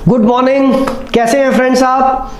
Good morning. कैसे हैं friends आप?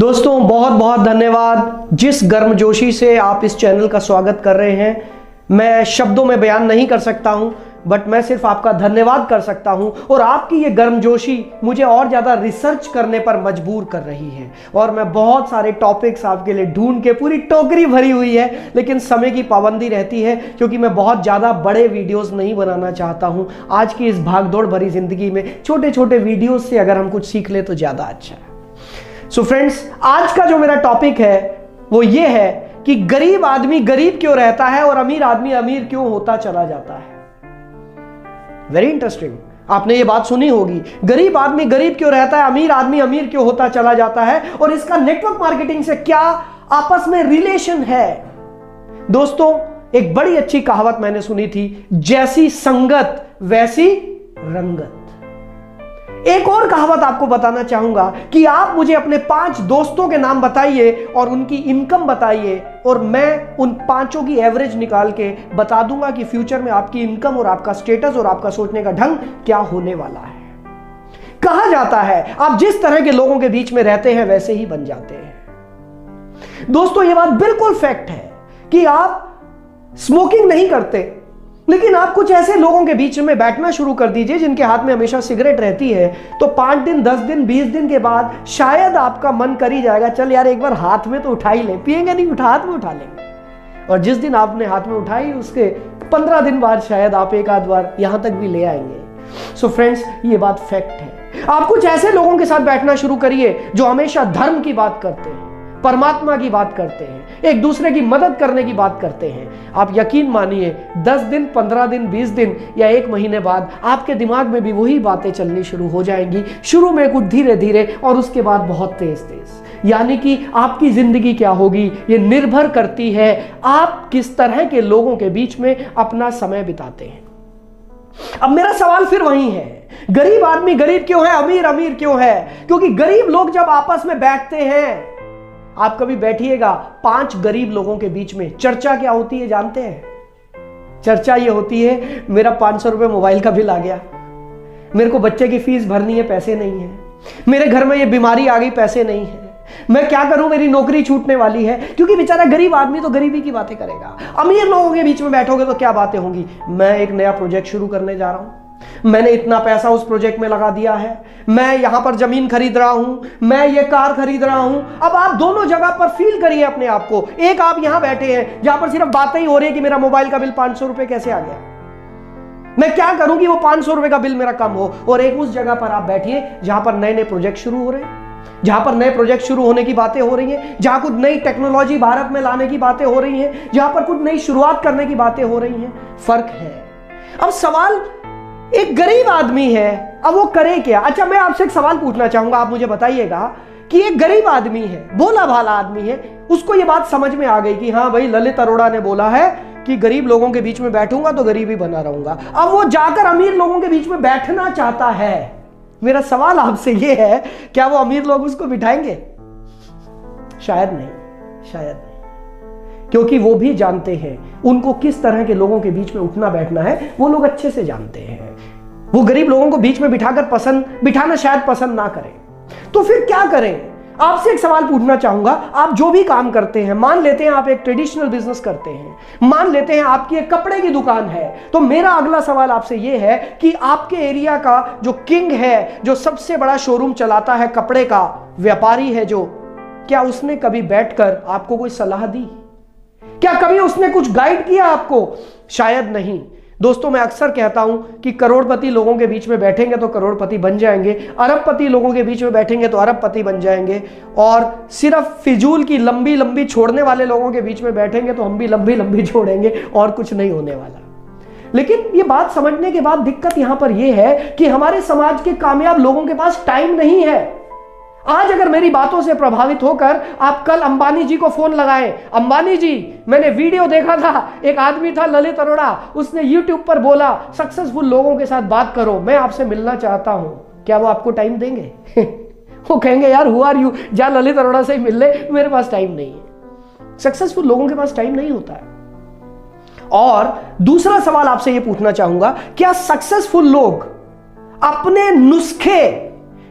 दोस्तों बहुत बहुत धन्यवाद जिस गर्मजोशी से आप इस चैनल का स्वागत कर रहे हैं। मैं शब्दों में बयान नहीं कर सकता हूं, बट मैं सिर्फ आपका धन्यवाद कर सकता हूं। और आपकी ये गर्मजोशी मुझे और ज़्यादा रिसर्च करने पर मजबूर कर रही है। और मैं बहुत सारे टॉपिक्स आपके लिए ढूंढ के, पूरी टोकरी भरी हुई है, लेकिन समय की पाबंदी रहती है क्योंकि मैं बहुत ज़्यादा बड़े वीडियोस नहीं बनाना चाहता हूं। आज की इस भागदौड़ भरी जिंदगी में छोटे छोटे वीडियोस से अगर हम कुछ सीख ले तो ज़्यादा अच्छा है। सो फ्रेंड्स, आज का जो मेरा टॉपिक है वो ये है कि गरीब आदमी गरीब क्यों रहता है और अमीर आदमी अमीर क्यों होता चला जाता है। Very interesting. आपने ये बात सुनी होगी, गरीब आदमी गरीब क्यों रहता है, अमीर आदमी अमीर क्यों होता चला जाता है, और इसका नेटवर्क मार्केटिंग से क्या आपस में रिलेशन है। दोस्तों, एक बड़ी अच्छी कहावत मैंने सुनी थी, जैसी संगत वैसी रंगत। एक और कहावत आपको बताना चाहूंगा कि आप मुझे अपने 5 दोस्तों के नाम बताइए और उनकी इनकम बताइए, और मैं उन 5 की एवरेज निकाल के बता दूंगा कि फ्यूचर में आपकी इनकम और आपका स्टेटस और आपका सोचने का ढंग क्या होने वाला है। कहा जाता है आप जिस तरह के लोगों के बीच में रहते हैं वैसे ही बन जाते हैं। दोस्तों, यह बात बिल्कुल फैक्ट है कि आप स्मोकिंग नहीं करते, लेकिन आप कुछ ऐसे लोगों के बीच में बैठना शुरू कर दीजिए जिनके हाथ में हमेशा सिगरेट रहती है, तो 5 दिन 10 दिन 20 दिन के बाद शायद आपका मन कर ही जाएगा, चल यार एक बार हाथ में तो उठा ही ले। पिएंगे नहीं, हाथ में उठा लेंगे। और जिस दिन आपने हाथ में उठाई उसके 15 दिन बाद शायद आप एक आध बार यहां तक भी ले आएंगे। सो फ्रेंड्स, ये बात फैक्ट है। आप कुछ ऐसे लोगों के साथ बैठना शुरू करिए जो हमेशा धर्म की बात करते हैं, परमात्मा की बात करते हैं, एक दूसरे की मदद करने की बात करते हैं। आप यकीन मानिए 10 दिन 15 दिन 20 दिन या 1 महीने बाद आपके दिमाग में भी वही बातें चलनी शुरू हो जाएंगी। शुरू में कुछ धीरे धीरे और उसके बाद बहुत तेज तेज। यानी कि आपकी जिंदगी क्या होगी ये निर्भर करती है आप किस तरह के लोगों के बीच में अपना समय बिताते हैं। अब मेरा सवाल फिर वही है, गरीब आदमी गरीब क्यों है, अमीर अमीर क्यों है? क्योंकि गरीब लोग जब आपस में बैठते हैं, आप कभी बैठिएगा 5 गरीब लोगों के बीच में, चर्चा क्या होती है जानते हैं? चर्चा ये होती है, मेरा 500 रुपये मोबाइल का बिल आ गया, मेरे को बच्चे की फीस भरनी है, पैसे नहीं है, मेरे घर में ये बीमारी आ गई, पैसे नहीं है, मैं क्या करूं, मेरी नौकरी छूटने वाली है। क्योंकि बेचारा गरीब आदमी तो गरीबी की बातें करेगा। अमीर लोगों के बीच में बैठोगे तो क्या बातें होंगी, मैं एक नया प्रोजेक्ट शुरू करने जा रहा हूं, मैंने इतना पैसा उस प्रोजेक्ट में लगा दिया है, मैं यहां पर जमीन खरीद रहा हूं, मैं ये कार खरीद रहा हूं। अब आप दोनों जगह पर फील करिए अपने आप को। एक आप यहां बैठे हैं जहां पर सिर्फ बातें ही हो रही है कि मेरा मोबाइल का बिल 500 रुपए कैसे आ गया, मैं क्या करूं कि वो 500 रुपए का बिल मेरा कम हो। और एक उस जगह पर आप बैठिए जहां पर नए नए प्रोजेक्ट शुरू हो रहे हैं, जहां पर नए प्रोजेक्ट शुरू होने की बातें हो रही हैं, जहां कुछ नई टेक्नोलॉजी भारत में लाने की बातें हो रही हैं, जहां पर कुछ नई शुरुआत करने की बातें हो रही हैं। फर्क है। अब सवाल, एक गरीब आदमी है, अब वो करे क्या? अच्छा, मैं आपसे एक सवाल पूछना चाहूंगा, आप मुझे बताइएगा कि एक गरीब आदमी है, भोला भाला आदमी है, उसको ये बात समझ में आ गई कि हाँ भाई, ललित अरोड़ा ने बोला है कि गरीब लोगों के बीच में बैठूंगा तो गरीब ही बना रहूंगा। अब वो जाकर अमीर लोगों के बीच में बैठना चाहता है। मेरा सवाल आपसे ये है, क्या वो अमीर लोग उसको बिठाएंगे? शायद नहीं, शायद नहीं। क्योंकि वो भी जानते हैं उनको किस तरह के लोगों के बीच में उठना बैठना है, वो लोग अच्छे से जानते हैं। वो गरीब लोगों को बीच में बिठाकर बिठाना शायद पसंद ना करें। तो फिर क्या करें? आपसे एक सवाल पूछना चाहूंगा। आप जो भी काम करते हैं, मान लेते हैं आप एक ट्रेडिशनल बिजनेस करते हैं, मान लेते हैं आपकी एक कपड़े की दुकान है, तो मेरा अगला सवाल आपसे यह है कि आपके एरिया का जो किंग है, जो सबसे बड़ा शोरूम चलाता है, कपड़े का व्यापारी है जो, क्या उसने कभी बैठकर आपको कोई सलाह दी? क्या कभी उसने कुछ गाइड किया आपको? शायद नहीं। दोस्तों, मैं अक्सर कहता हूं कि करोड़पति लोगों के बीच में बैठेंगे तो करोड़पति बन जाएंगे, अरबपति लोगों के बीच में बैठेंगे तो अरबपति बन जाएंगे, और सिर्फ फिजूल की लंबी लंबी छोड़ने वाले लोगों के बीच में बैठेंगे तो हम भी लंबी लंबी छोड़ेंगे, और कुछ नहीं होने वाला। लेकिन ये बात समझने के बाद दिक्कत यहां पर यह है कि हमारे समाज के कामयाब लोगों के पास टाइम नहीं है। आज अगर मेरी बातों से प्रभावित होकर आप कल अंबानी जी को फोन लगाएं, अंबानी जी, मैंने वीडियो देखा था, एक आदमी था ललित अरोड़ा, उसने यूट्यूब पर बोला सक्सेसफुल लोगों के साथ बात करो, मैं आपसे मिलना चाहता हूं, क्या वो आपको टाइम देंगे? वो कहेंगे यार हु आर यू, जा ललित अरोड़ा से ही मिल ले, मेरे पास टाइम नहीं है। सक्सेसफुल लोगों के पास टाइम नहीं होता है। और दूसरा सवाल आपसे यह पूछना चाहूंगा, क्या सक्सेसफुल लोग अपने नुस्खे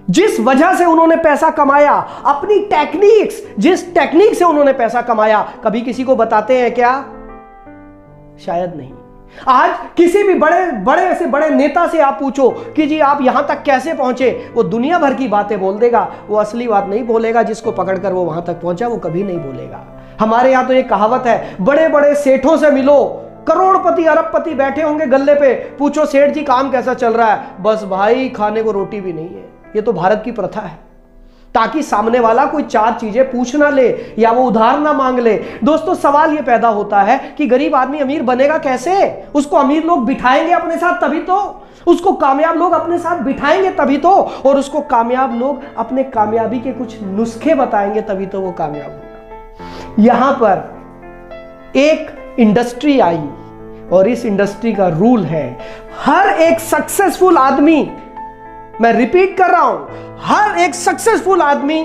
जिस वजह से उन्होंने पैसा कमाया, अपनी टेक्निक्स, जिस टेक्निक से उन्होंने पैसा कमाया, कभी किसी को बताते हैं क्या? शायद नहीं। आज किसी भी बड़े से बड़े नेता से आप पूछो कि जी आप यहां तक कैसे पहुंचे, वो दुनिया भर की बातें बोल देगा, वो असली बात नहीं बोलेगा। जिसको पकड़कर वो वहां तक पहुंचा वो कभी नहीं बोलेगा। हमारे यहां तो एक कहावत है, बड़े बड़े सेठों से मिलो, करोड़पति अरबपति बैठे होंगे गल्ले पे, पूछो सेठ जी काम कैसा चल रहा है? बस भाई खाने को रोटी भी नहीं है। ये तो भारत की प्रथा है, ताकि सामने वाला कोई चार चीजें पूछ ना ले या वो उधार ना मांग ले। दोस्तों सवाल ये पैदा होता है कि गरीब आदमी अमीर बनेगा कैसे? उसको अमीर लोग बिठाएंगे अपने साथ तभी तो, उसको कामयाब लोग अपने साथ बिठाएंगे तभी तो, और उसको कामयाब लोग अपने कामयाबी के कुछ नुस्खे बताएंगे तभी तो वो कामयाब होगा। यहां पर एक इंडस्ट्री आई और इस इंडस्ट्री का रूल है, हर एक सक्सेसफुल आदमी, मैं रिपीट कर रहा हूं, हर एक सक्सेसफुल आदमी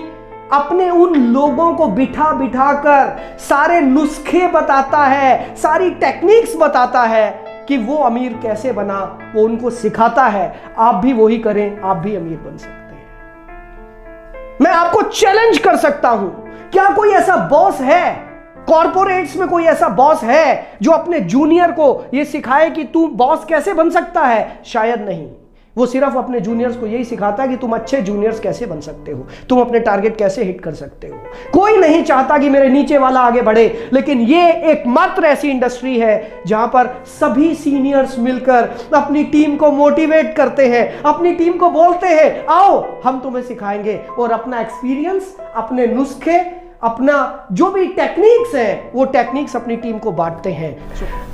अपने उन लोगों को बिठा बिठा कर सारे नुस्खे बताता है, सारी टेक्निक्स बताता है कि वो अमीर कैसे बना, वो उनको सिखाता है। आप भी वही करें, आप भी अमीर बन सकते हैं। मैं आपको चैलेंज कर सकता हूं, क्या कोई ऐसा बॉस है, कॉर्पोरेट्स में कोई ऐसा बॉस है जो अपने जूनियर को यह सिखाए कि तू बॉस कैसे बन सकता है? शायद नहीं। वो सिर्फ अपने जूनियर्स को यही सिखाता है कि तुम अच्छे जूनियर्स कैसे बन सकते हो, तुम अपने टारगेट कैसे हिट कर सकते हो। कोई नहीं चाहता कि मेरे नीचे वाला आगे बढ़े, लेकिन ये एकमात्र ऐसी इंडस्ट्री है जहां पर सभी सीनियर्स मिलकर अपनी टीम को मोटिवेट करते हैं, अपनी टीम को बोलते हैं आओ हम तुम्हें सिखाएंगे, और अपना एक्सपीरियंस, अपने नुस्खे, अपना जो भी टेक्निक्स है वो टेक्निक्स अपनी टीम को बांटते हैं।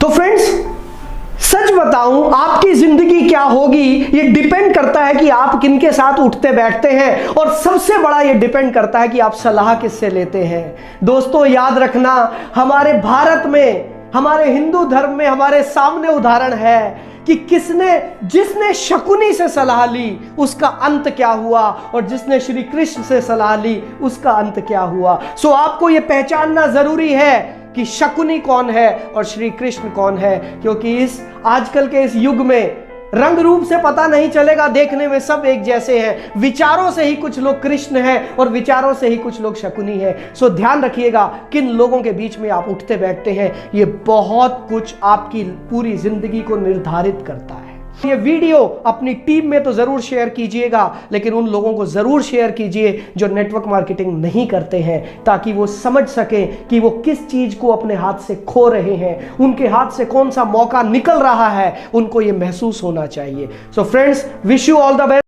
तो फ्रेंड्स सच बताऊं, आपकी जिंदगी क्या होगी ये डिपेंड करता है कि आप किनके साथ उठते बैठते हैं, और सबसे बड़ा ये डिपेंड करता है कि आप सलाह किससे लेते हैं। दोस्तों याद रखना, हमारे भारत में, हमारे हिंदू धर्म में हमारे सामने उदाहरण है कि जिसने शकुनी से सलाह ली उसका अंत क्या हुआ, और जिसने श्री कृष्ण से सलाह ली उसका अंत क्या हुआ। सो आपको यह पहचानना जरूरी है कि शकुनी कौन है और श्री कृष्ण कौन है, क्योंकि इस आजकल के इस युग में रंग रूप से पता नहीं चलेगा, देखने में सब एक जैसे हैं, विचारों से ही कुछ लोग कृष्ण हैं और विचारों से ही कुछ लोग शकुनी हैं। सो ध्यान रखिएगा किन लोगों के बीच में आप उठते बैठते हैं, ये बहुत कुछ आपकी पूरी जिंदगी को निर्धारित करता है। ये वीडियो अपनी टीम में तो जरूर शेयर कीजिएगा, लेकिन उन लोगों को जरूर शेयर कीजिए जो नेटवर्क मार्केटिंग नहीं करते हैं, ताकि वो समझ सकें कि वो किस चीज को अपने हाथ से खो रहे हैं, उनके हाथ से कौन सा मौका निकल रहा है, उनको ये महसूस होना चाहिए। So friends, wish you all the best.